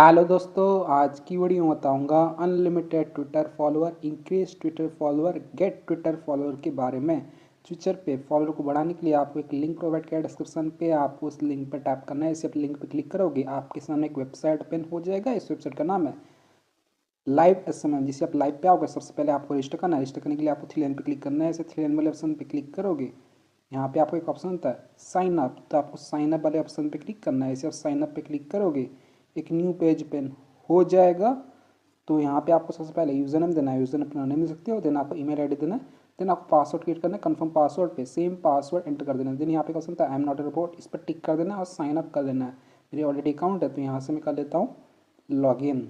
Hello दोस्तों, आज की वीडियो में बताऊंगा unlimited Twitter follower, increase Twitter follower, get Twitter follower के बारे में। ट्विटर पे फॉलोअर को बढ़ाने के लिए आपको एक लिंक प्रोवाइड किया है डिस्क्रिप्शन पे। आपको उस लिंक पर टैप करना है। इसे आप लिंक पे क्लिक करोगे आपके सामने एक वेबसाइट ओपन हो जाएगा। इस वेबसाइट का नाम है लाइव एसएमएम, जिसे आप लाइव पे आओगे। सबसे पहले आपको रजिस्टर करना है। रजिस्टर करने के लिए आपको थ्री लाइन पे क्लिक करना है। इसे थ्री लाइन वाले ऑप्शन पे क्लिक करोगे, यहाँ पे आपको एक ऑप्शन होता है साइन अप, तो आपको साइन अप वाले ऑप्शन पे क्लिक करना है। इसे आप साइन अप पे क्लिक करोगे, एक न्यू पेज ओपन हो जाएगा। तो यहाँ पे आपको सबसे पहले यूजर नेम देना है। यूजर नेम अपना नेम दे सकते हो। देन आपको ईमेल आईडी देना है। देन आपको पासवर्ड क्रिएट करना है। कंफर्म पासवर्ड पे सेम पासवर्ड एंटर कर देना है। देन यहाँ पे ऑप्शन था I am not a robot, इस पर टिक कर देना है और साइन अप कर देना है। मेरी ऑलरेडी अकाउंट है तो यहाँ से मैं कर लेता हूँ लॉग इन।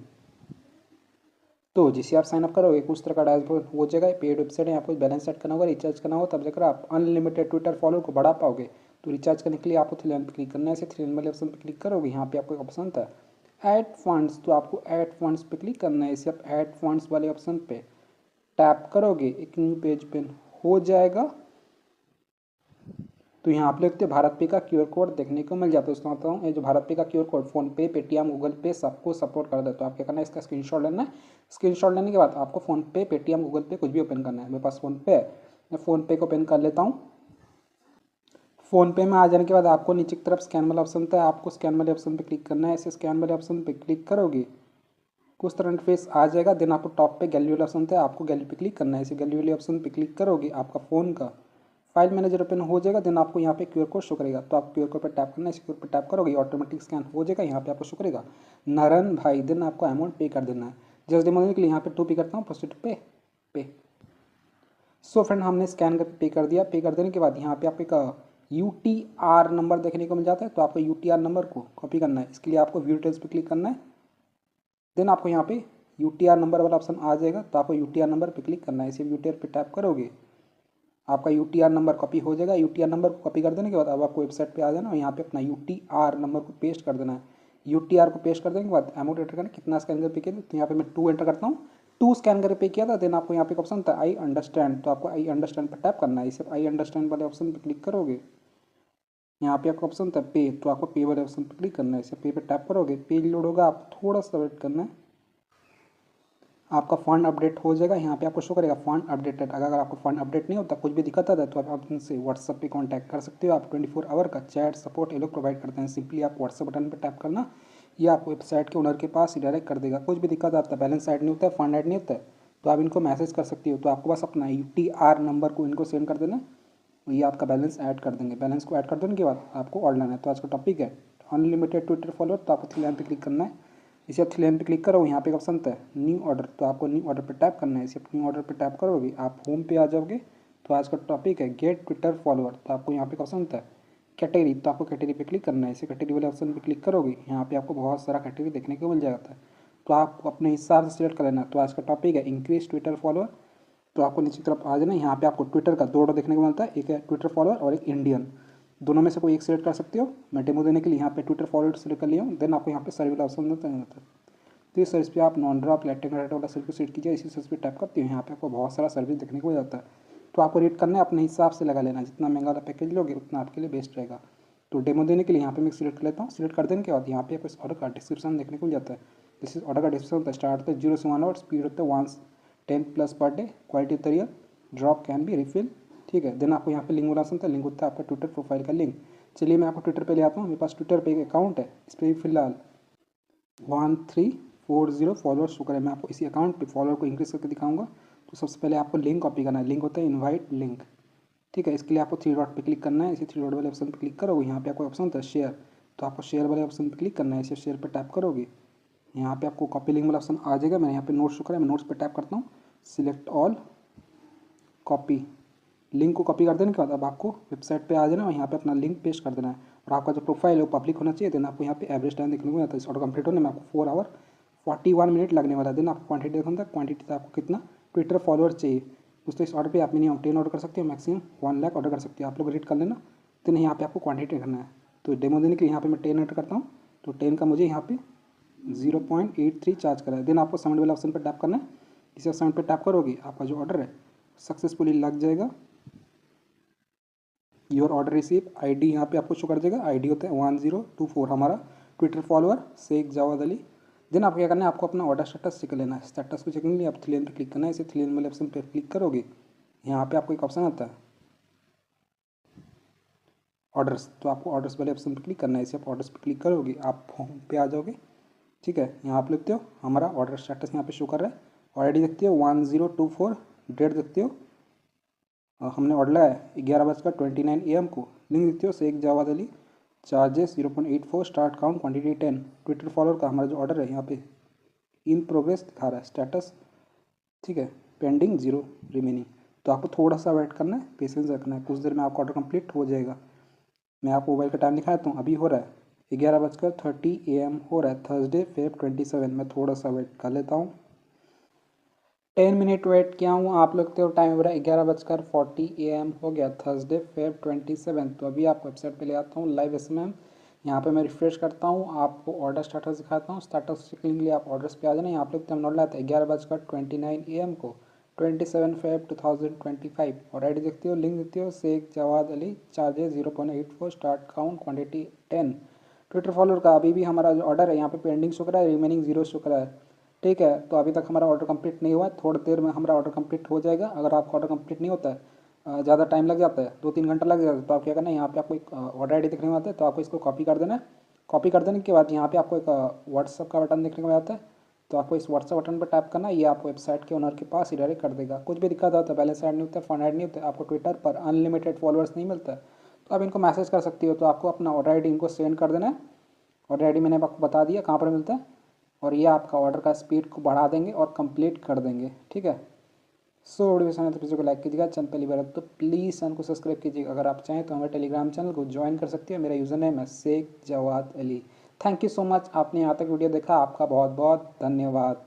तो जिसे आप साइन अप करोगे कुछ तरह का डैशबोर्ड हो जाएगा। पेड वेबसाइट है, आपको बैलेंस सेट करना होगा, रिचार्ज करना होगा, तब जाकर आप अनलिमिटेड ट्विटर फॉलोअर को बढ़ा पाओगे। तो रिचार्ज करने के लिए आपको थ्री लाइन पर क्लिक करना है। ऐसे थ्री लाइन वाले ऑप्शन पर क्लिक करोगे, यहाँ पे आपको एक ऑप्शन था ऐड फंड्स, तो आपको ऐड फंड्स पे क्लिक करना है। इसे आप ऐड फंड्स वाले ऑप्शन पे टैप करोगे, एक न्यू पेज पे हो जाएगा। तो यहाँ आप लिखते भारत पे का क्यूआर कोड देखने को मिल जाता है। उसका बताऊँ, ये जो भारत पे का क्यूआर कोड फोन पे, पेटीएम, गूगल पे सबको सपोर्ट कर दे। तो आप क्या करना है, इसका स्क्रीनशॉट लेना है। स्क्रीनशॉट लेने के बाद आपको फोन पे, पेटीएम, गूगल पे कुछ भी ओपन करना है। मेरे पास फोन पे है, मैं फोन पे को ओपन कर लेता हूँ। फोन पे में आ जाने के बाद आपको नीचे की तरफ स्कैन वाला ऑप्शन था, आपको स्कैन वाले ऑप्शन पे क्लिक करना है। ऐसे स्कैन वाले ऑप्शन पे क्लिक करोगे कुछ तरह इंटरफेस आ जाएगा। देन आपको टॉप पे गैलरी वाला ऑप्शन था, आपको गैलरी पे क्लिक करना है। इसे गैलरी वाले ऑप्शन पे क्लिक करोगे, आपका फ़ोन का फाइल मैनेजर ओपन हो जाएगा। देन आपको यहाँ पे क्यूआर कोड शो करेगा, तो आप क्यूआर कोड पर टैप करना है। इस क्यूआर पर टैप करोगे ऑटोमेटिक स्कैन हो जाएगा। यहाँ पे आपको शो करेगा नारायण भाई। देन आपको अमाउंट पे कर देना है। जस्ट डेमो के लिए यहाँ पे 2 पे करता हूँ, प्रोसीड पे। सो फ्रेंड, हमने स्कैन करके पे कर दिया। पे कर देने के बाद यहाँ पे आपको एक UTR नंबर देखने को मिल जाता है, तो आपको UTR नंबर को कॉपी करना है। इसके लिए आपको व्यू डिटेल्स पे क्लिक करना है। देन आपको यहाँ पे UTR नंबर वाला ऑप्शन आ जाएगा, तो आपको UTR नंबर पे क्लिक करना है। इसे UTR पे टैप करोगे, आपका UTR नंबर कॉपी हो जाएगा। UTR नंबर को कॉपी कर देने के बाद अब आपको वेबसाइट पे आ जाना और यहाँ पे अपना UTR नंबर को पेस्ट कर देना है। UTR को पेस्ट कर देने के बाद अमाउंट एंटर करना, कितना स्कैन कर पे किया, तो यहाँ पे मैं 2 एंटर करता हूँ। 2 स्कैन कर पे किया था। देन आपको यहाँ पे ऑप्शन था आई अंडरस्टैंड, तो आपको आई अंडरस्टैंड पर टैप करना है। इसे आई अंडरस्टैंड वाले ऑप्शन पर क्लिक करोगे, यहाँ पे आपका ऑप्शन था पे, तो आपको पे वाले ऑप्शन पर क्लिक करना है। इसे पे पर टैप करोगे, पेज लोड होगा, आपको थोड़ा सा वेट करना है। आपका फंड अपडेट हो जाएगा। यहाँ पे आपको शो करेगा फंड अपडेटेड। अगर आपको फंड अपडेट नहीं होता, कुछ भी दिक्कत आता है, तो आप उनसे व्हाट्सअप पे कांटेक्ट कर सकते हो। आप 24 आवर का चैट सपोर्ट ये लोग प्रोवाइड करते हैं। सिंपली आप व्हाट्सअप बटन पे टैप करना, ये आपको वेबसाइट के ओनर के पास ही डायरेक्ट कर देगा। कुछ भी दिक्कत आता है, बैलेंस ऐड नहीं होता है, फंड ऐड नहीं होता है, तो आप इनको मैसेज कर सकती हो। तो आपको बस अपना UTR नंबर को इनको सेंड कर देना, ये आपका बैलेंस ऐड कर देंगे। बैलेंस को ऐड कर देने के बाद आपको ऑर्डर लेना है। तो आज का टॉपिक है अनलिमिटेड ट्विटर फॉलोअर, तो आपको थ्री लाइन पे क्लिक करना है। इसे आप थ्री लाइन पे क्लिक करो, यहाँ पे एक ऑप्शन है न्यू ऑर्डर, तो आपको न्यू ऑर्डर पे टैप करना है। इसे न्यू ऑर्डर पे टैप करोगे, आप होम पे आ जाओगे। तो आज का टॉपिक है गेट ट्विटर फॉलोअर, तो आपको यहाँ पे एक ऑप्शन है कैटेगरी, तो आपको कैटेगरी पे क्लिक करना है। इसे कैटेगरी वाले ऑप्शन पे क्लिक करोगे, यहाँ पे आपको बहुत सारा कैटेगरी देखने को मिल जाता है, तो आपको अपने हिसाब से सिलेक्ट कर लेना। तो आज का टॉपिक है इंक्रीज ट्विटर फॉलोअर। तो आपको नीचे तरफ आ जाना, यहाँ पे आपको ट्विटर का 2 देखने को मिलता है, एक है ट्विटर फॉलोअर और एक इंडियन। दोनों में से कोई एक सिलेक्ट कर सकते हो। मैं डेमो देने के लिए यहाँ पे ट्विटर फॉलोअर सिलेक्ट कर लिया हूँ। देन आपको यहाँ पे सर्च वाला ऑप्शन मिलता है। तो इस सर्च पे आप नॉन ड्रॉप लेफ्ट राइट वाला सर्च को सेट कीजिए। इसी सर्च पे टैप करते हो, यहाँ पे आपको बहुत सारा सर्विस देखने को मिल जाता है। तो आपको रेट करना है, अपने हिसाब से लगा लेना। जितना महंगा वाला पैकेज लोगे उतना आपके लिए बेस्ट रहेगा। तो डेमो देने के लिए यहाँ पे मैं सिलेक्ट कर लेता हूँ। सिलेक्ट कर देने के बाद यहाँ पे आपको इस ऑर्डर का डिस्क्रिप्शन देखने को मिल जाता है। दिस इज ऑर्डर का डिस्क्रिप्शन होता है, स्टार्ट होता है 0 से 1 आवर, स्पीड होता है 110+ पर डे, क्वालिटी होता है real, drop can be refill. ठीक है। देन आपको यहाँ पे लिंक वाला ऑप्शन था, लिंक होता है आपका ट्विटर प्रोफाइल का लिंक। चलिए मैं आपको ट्विटर पे ले आता हूँ। मेरे पास ट्विटर पे एक अकाउंट है, इस पर फिलहाल 1340 फॉलोअर्स शो करें। मैं आपको इसी अकाउंट पे फॉलोअर को इंक्रीज करके दिखाऊंगा। तो सबसे पहले आपको लिंक कॉपी करना है। लिंक होता है इनवाइट लिंक। ठीक है। इसके लिए आपको 3 डॉट पे क्लिक करना है। इसी 3 डॉट वाले ऑप्शन पे क्लिक करोगे, यहाँ पे आपको ऑप्शन होता है शेयर, तो आपको शेयर वाले ऑप्शन पे क्लिक करना है। इसे शेयर पर टैप करोगे, यहाँ पे आपको कॉपी लिंक वाला ऑप्शन आ जाएगा। मैंने यहाँ पे नोट्स शो करा है, मैं नोट्स पर टैप करता हूँ, सिलेक्ट ऑल, कॉपी। लिंक को कॉपी कर देने के बाद अब आपको वेबसाइट पे आ जाना और यहाँ पे अपना लिंक पेस्ट कर देना है। और आपका जो प्रोफाइल है वो पब्लिक होना चाहिए। देन आपको यहाँ पे एवरेज टाइम देखने को मिलता है। इस ऑर्डर कंप्लीट होने में आपको 4 आवर 41 मिनट लगने वाला है। देन आपको क्वांटिटी देखना था, क्वांटिटी आपको कितना ट्विटर फॉलोअर चाहिए। दोस्तों इस ऑर्डर पे आप मिनिमम 10 ऑर्डर कर सकते हो, मैक्सिमम 1 लाख ऑर्डर कर सकते हो। आप लोग रीड कर लेना। देन यहाँ पे आपको क्वांटिटी करना है। तो डेमो देने के लिए यहाँ पे मैं 10 एंटर करता हूँ। तो 10 का मुझे यहाँ पे 0.83 चार्ज करा है। देन आपको सबमिट वाला ऑप्शन पर टैप करना है। इसे सबमिट पर टैप करोगे, आपका जो ऑर्डर है सक्सेसफुली लग जाएगा। योर ऑर्डर रिसीव आईडी यहाँ पे आपको शो कर देगा। आईडी होता है 1024, हमारा Twitter follower Sheikh Javad Ali. Then आपको क्या करना है, आपको अपना ऑर्डर स्टेटस चेक लेना है। स्टेटस को चेक करने के लिए आप थ्री लाइन पर क्लिक करना है। इसे थ्री लाइन वाले ऑप्शन पर क्लिक करोगे, यहाँ पे आपको एक ऑप्शन आता है ऑर्डर्स, तो आपको ऑर्डर्स वाले ऑप्शन पर क्लिक करना है। इसे आप ऑर्डर्स पर क्लिक करोगे, आप होम पे आ जाओगे। ठीक है, यहाँ आप लिखते हो हमारा ऑर्डर स्टेटस यहाँ पे शो कर रहा है। ऑलरेडी देखते हो 1024, डेट देखते हो हमने ऑर्डर लाया है 11:29 AM को। लिंक देखते हो Sheikh Jawad Ali, charges 0.84, start count quantity 10। Twitter follower का हमारा जो ऑर्डर है यहाँ पे इन प्रोग्रेस दिखा रहा है स्टेटस। ठीक है, पेंडिंग 0 रिमेनिंग। तो आपको थोड़ा सा वेट करना है, पेशेंस रखना है, कुछ देर में आपका ऑर्डर कंप्लीट हो जाएगा। मैं आपको मोबाइल का टाइम दिखाता हूँ, अभी हो रहा है 11:30 AM हो रहा है, थर्सडे Feb 27। मैं थोड़ा सा वेट कर लेता हूँ, 10 मिनट वेट किया हूँ। आप लोग तो टाइम हो रहा है 11:40 AM हो गया, थर्सडे Feb 27। तो अभी आपको वेबसाइट पे ले आता हूँ लाइव SMM। यहाँ पे मैं रिफ्रेश करता हूँ, आपको ऑर्डर स्टाटस दिखाता हूँ। स्टाटस के लिए आप ऑर्डर्स पे आ जाना। यहाँ आप लोग हमने ऑर्डर लाया था 11:29 AM को, 27 Feb 2025। और आईडी देखते हो, लिंक देखते हो Sheikh Jawad Ali, charges 0.84, start count quantity 10। Twitter follower का अभी भी हमारा जो ऑर्डर है यहाँ पे पेंडिंग शो कर रहा है, रिमेनिंग 0 शो कर रहा है। ठीक है, तो अभी तक हमारा ऑर्डर कंप्लीट नहीं हुआ है, थोड़ी देर में हमारा ऑर्डर कंप्लीट हो जाएगा। अगर आपका ऑर्डर कंप्लीट नहीं होता है, ज़्यादा टाइम लग जाता है, 2-3 घंटा लग जाता है, तो आप क्या करना है, यहाँ पे आपको एक ऑर्डर आईडी देखने में आता है, तो आपको इसको कॉपी कर देना है। कॉपी कर देने के बाद यहाँ पे आपको एक व्हाट्सअप का बटन देखने को आता है, तो आपको इस व्हाट्सअप बटन पर टैप करना है। ये आपको वेबसाइट के ओनर के पास ही डायरेक्ट कर देगा। कुछ भी दिक्कत होता है, बैलेंस ऐड नहीं होता है, फंड ऐड नहीं होता है, आपको ट्विटर पर अनलिमिटेड फॉलोअर्स नहीं मिलता है, तो आप इनको मैसेज कर सकती हो। तो आपको अपना ऑर्डर आईडी इनको सेंड कर देना है। ऑर्डर आईडी मैंने आपको बता दिया कहाँ पर मिलता है, और ये आपका ऑर्डर का स्पीड को बढ़ा देंगे और कंप्लीट कर देंगे। ठीक है, सो वीडियो पसंद है तो वीडियो को लाइक कीजिएगा, चैनल पहली बार तो प्लीज़ चैनल को सब्सक्राइब कीजिएगा। अगर आप चाहें तो हमारे टेलीग्राम चैनल को ज्वाइन कर सकते हैं। मेरा यूज़र नेम है Sheikh Jawad Ali. Thank you so much, आपने यहाँ तक वीडियो देखा, आपका बहुत बहुत धन्यवाद।